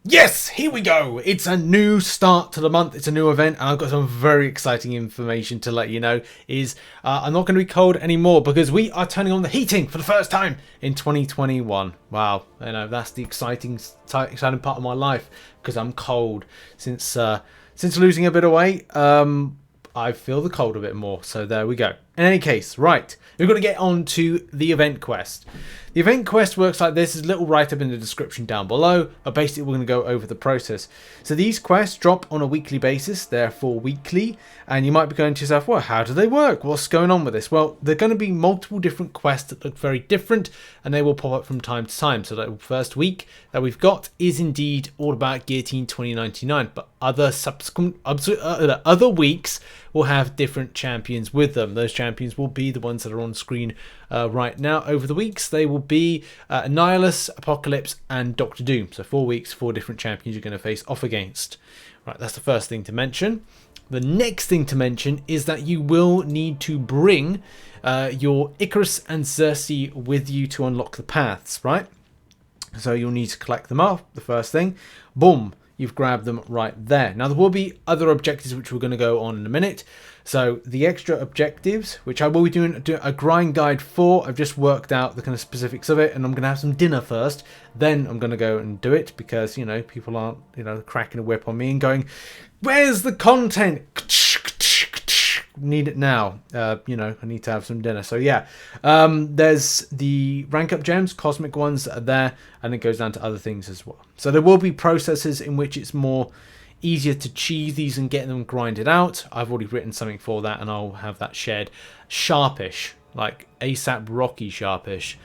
Yes, here we go. It's a new start to the month. It's a new event, and I've got some very exciting information to let you know. I'm not going to be cold anymore because we are turning on the heating for the first time in 2021. Wow, that's the exciting part of my life because I'm cold since losing a bit of weight. I feel the cold a bit more, so there we go. In any case, right, we're going to get on to the event quest. The event quest works like this. There's a little write-up in the description down below, but basically we're going to go over the process. So these quests drop on a weekly basis, therefore weekly, and you might be going to yourself, well, how do they work? What's going on with this? Well, they're going to be multiple different quests that look very different, and they will pop up from time to time. So the first week that we've got is indeed all about Guillotine 2099, but other weeks will have different champions with them. Those champions will be the ones that are on screen right now. Over the weeks, they will be Annihilus, Apocalypse, and Doctor Doom. So 4 weeks, 4 different champions you're going to face off against. Right, that's the first thing to mention. The next thing to mention is that you will need to bring your Ikaris and Sersi with you to unlock the paths, right? So you'll need to collect them up. The first thing, boom, you've grabbed them right there. Now there will be other objectives which we're going to go on in a minute. So the extra objectives, which I will be doing a grind guide for, I've just worked out the kind of specifics of it, and I'm going to have some dinner first. Then I'm going to go and do it because, people aren't, cracking a whip on me and going, where's the content? Need it now. I need to have some dinner. So yeah, there's the rank up gems, cosmic ones that are there, and it goes down to other things as well. So there will be processes in which it's more easier to cheese these and get them grinded out. I've already written something for that, and I'll have that shared. Sharpish, like ASAP Rocky sharpish.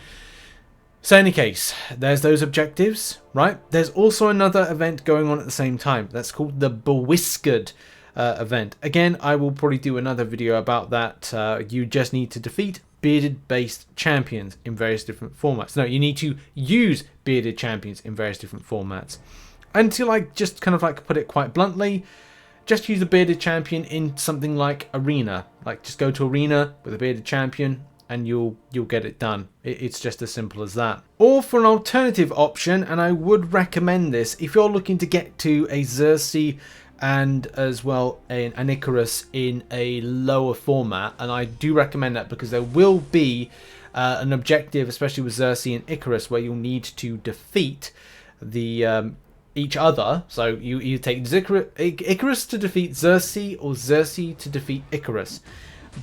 So in any case, there's those objectives, right? There's also another event going on at the same time. That's called the bewhiskered event. Again, I will probably do another video about that. You just need to defeat bearded based champions in various different formats. No, you need to use bearded champions in various different formats. And to just kind of put it quite bluntly, just use a bearded champion in something like arena. Just go to arena with a bearded champion and you'll get it done. It's just as simple as that. Or for an alternative option, and I would recommend this if you're looking to get to a Sersi and as well an Ikaris in a lower format, and I do recommend that because there will be an objective, especially with Sersi and Ikaris, where you'll need to defeat the each other. So you take Ikaris to defeat Sersi or Sersi to defeat Ikaris.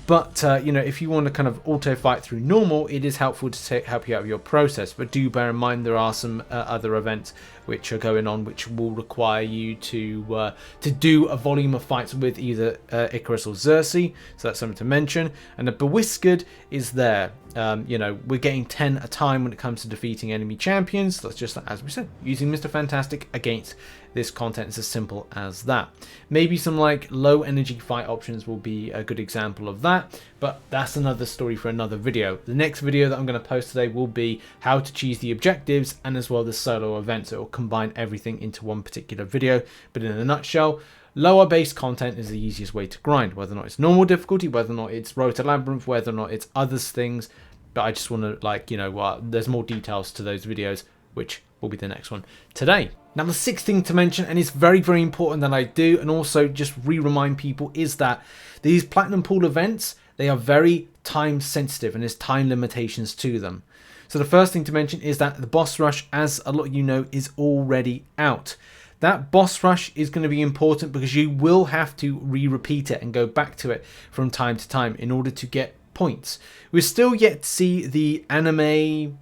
But if you want to kind of auto fight through normal, it is helpful to help you out with your process. But do bear in mind there are some other events which are going on which will require you to do a volume of fights with either Ikaris or Sersi. So that's something to mention. And the bewhiskered is there. We're getting 10 a time when it comes to defeating enemy champions. That's just as we said, using Mr. Fantastic against this content. Is as simple as that. Maybe some low energy fight options will be a good example of that, but that's another story for another video. The next video that I'm going to post today will be how to choose the objectives and as well the solo events. So it will combine everything into one particular video, but in a nutshell, lower base content is the easiest way to grind, whether or not it's normal difficulty, whether or not it's Road to Labyrinth, whether or not it's other things. But I just want to there's more details to those videos, which will be the next one today. Now the sixth thing to mention, and it's very, very important that I do, and also just remind people, is that these Platinum Pool events, they are very time sensitive and there's time limitations to them. So the first thing to mention is that the boss rush, as a lot of you know, is already out. That boss rush is going to be important because you will have to repeat it and go back to it from time to time in order to get points. We're still yet to see the anime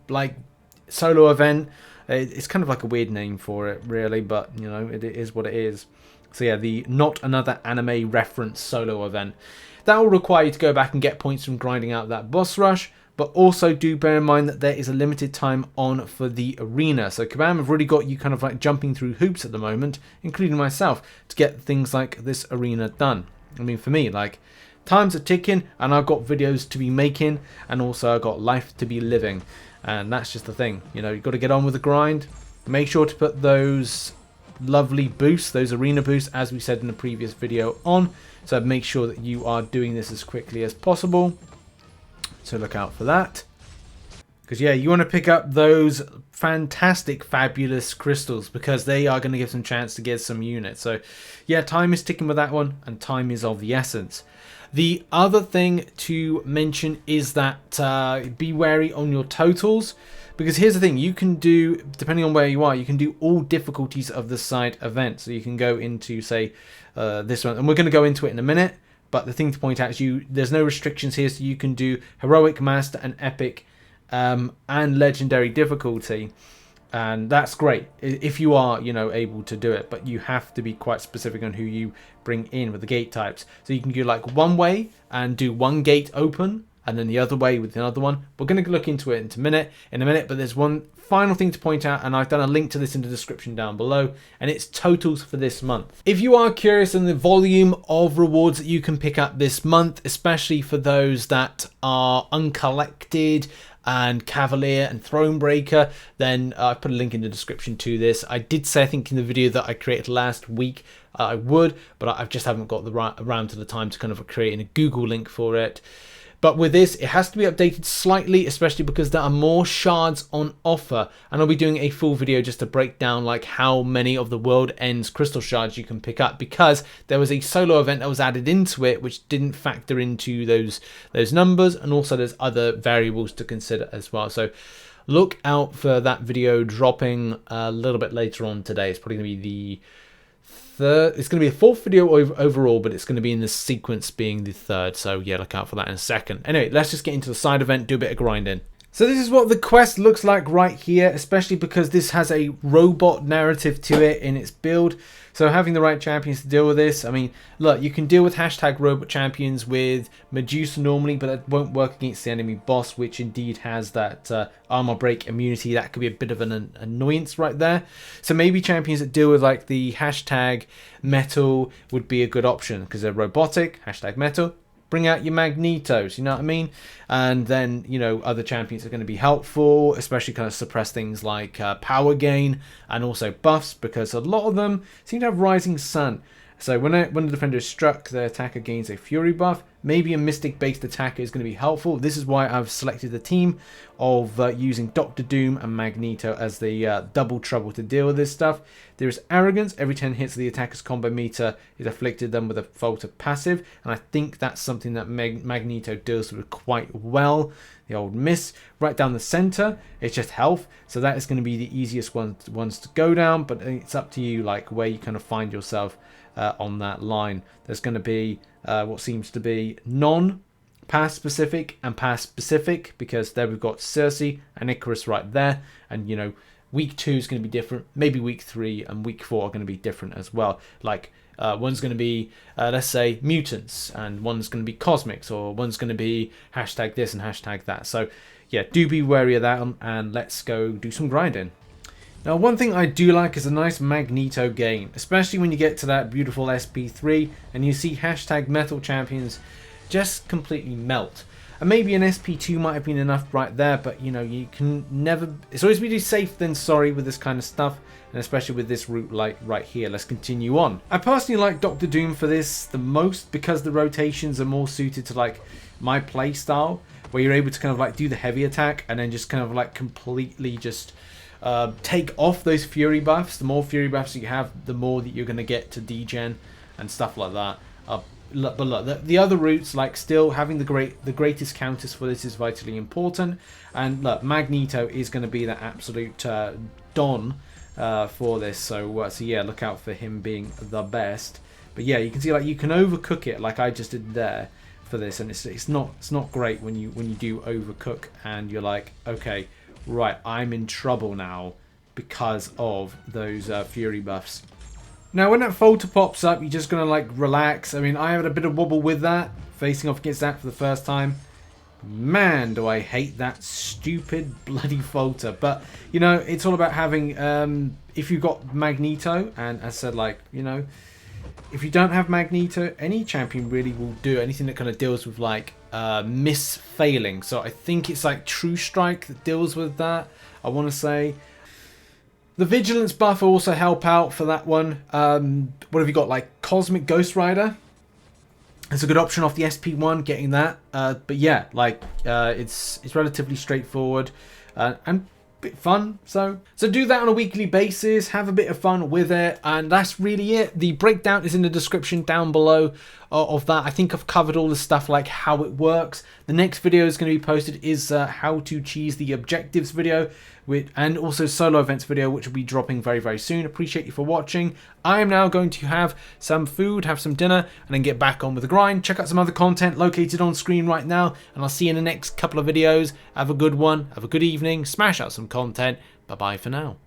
solo event. It's kind of like a weird name for it, really, but it is what it is. So yeah, the not another anime reference solo event. That will require you to go back and get points from grinding out that boss rush, but also do bear in mind that there is a limited time on for the arena. So Kabam have really got you kind of jumping through hoops at the moment, including myself, to get things like this arena done. I mean, for me, times are ticking and I've got videos to be making and also I've got life to be living. And that's just the thing, you've got to get on with the grind. Make sure to put those lovely boosts, those arena boosts, as we said in the previous video on. So make sure that you are doing this as quickly as possible. So look out for that. Because yeah, you want to pick up those fantastic, fabulous crystals because they are going to give some chance to get some units. So yeah, time is ticking with that one, and time is of the essence. The other thing to mention is that be wary on your totals, because here's the thing, you can do, depending on where you are, you can do all difficulties of the side event. So you can go into, say, this one, and we're going to go into it in a minute, but the thing to point out is there's no restrictions here, so you can do heroic, master, and epic, and legendary difficulty, and that's great if you are, you know, able to do it, but you have to be quite specific on who you bring in with the gate types. So you can do like one way and do one gate open, and then the other way with another one. We're going to look into it in a minute, but there's one final thing to point out, and I've done a link to this in the description down below, and it's totals for this month. If you are curious on the volume of rewards that you can pick up this month, especially for those that are uncollected and Cavalier and Thronebreaker, then I put a link in the description to this. I did say, I think in the video that I created last week, I would, but I just haven't got around to the time to kind of create a Google link for it. But with this, it has to be updated slightly, especially because there are more shards on offer. And I'll be doing a full video just to break down like how many of the World Ends crystal shards you can pick up, because there was a solo event that was added into it which didn't factor into those numbers, and also there's other variables to consider as well. So look out for that video dropping a little bit later on today. It's probably going to be it's going to be a fourth video overall, but it's going to be in the sequence being the third. So yeah, look out for that in a second. Anyway, let's just get into the side event, do a bit of grinding. So this is what the quest looks like right here, especially because this has a robot narrative to it in its build. So having the right champions to deal with this, I mean, look, you can deal with #robot champions with Medusa normally, but that won't work against the enemy boss, which indeed has that armor break immunity. That could be a bit of an annoyance right there. So maybe champions that deal with like the #metal would be a good option, because they're robotic, #metal. Bring out your Magnetos, you know what I mean? And then, you know, other champions are going to be helpful, especially kind of suppress things like power gain and also buffs, because a lot of them seem to have Rising Sun. So when the defender is struck, the attacker gains a Fury buff. Maybe a Mystic-based attacker is going to be helpful. This is why I've selected the team of using Dr. Doom and Magneto as the double trouble to deal with this stuff. There is Arrogance. Every 10 hits of the attacker's combo meter is afflicted them with a Falter passive. And I think that's something that Magneto deals with quite well. The old miss. Right down the center, it's just health. So that is going to be the easiest ones to go down. But it's up to you, like, where you kind of find yourself on that line. There's going to be what seems to be non-pass specific and pass specific, because there we've got Sersi and Ikaris right there, and you know, week 2 is going to be different. Maybe week 3 and week 4 are going to be different as well. Like one's going to be let's say mutants, and one's going to be cosmics, or one's going to be #this and #that. So yeah, do be wary of that, and let's go do some grinding. Now, one thing I do like is a nice Magneto gain, especially when you get to that beautiful SP3 and you see #metal champions just completely melt. And maybe an SP2 might have been enough right there, but you know, you can never, it's always better safe than sorry with this kind of stuff, and especially with this route like right here. Let's continue on. I personally like Dr. Doom for this the most, because the rotations are more suited to like my play style, where you're able to kind of like do the heavy attack and then just kind of like completely just take off those Fury buffs. The more Fury buffs you have, the more that you're going to get to degen and stuff like that. But look, the other routes, like still having the greatest counters for this is vitally important. And look, Magneto is going to be the absolute don for this. So yeah, look out for him being the best. But yeah, you can see like you can overcook it like I just did there for this, and it's not great when you do overcook and you're like, okay, right, I'm in trouble now because of those Fury buffs. Now, when that Falter pops up, you're just going to, like, relax. I mean, I had a bit of wobble with that, facing off against that for the first time. Man, do I hate that stupid bloody Falter. But, you know, it's all about having, if you've got Magneto, and as I said, like, you know, if you don't have Magneto, any champion really will do anything that kind of deals with, like, miss-failing. So I think it's like True Strike that deals with that, I want to say. The Vigilance buff will also help out for that one. What have you got? Like Cosmic Ghost Rider. It's a good option off the SP1, getting that. But yeah, like it's relatively straightforward. and bit fun. So do that on a weekly basis, have a bit of fun with it, and that's really it. The breakdown is in the description down below of that. I think I've covered all the stuff like how it works. The next video is going to be posted is how to cheese the objectives video, and also solo events video, which will be dropping very, very soon. Appreciate you for watching. I am now going to have some food, have some dinner, and then get back on with the grind. Check out some other content located on screen right now, and I'll see you in the next couple of videos. Have a good one, have a good evening, smash out some content. Bye bye for now.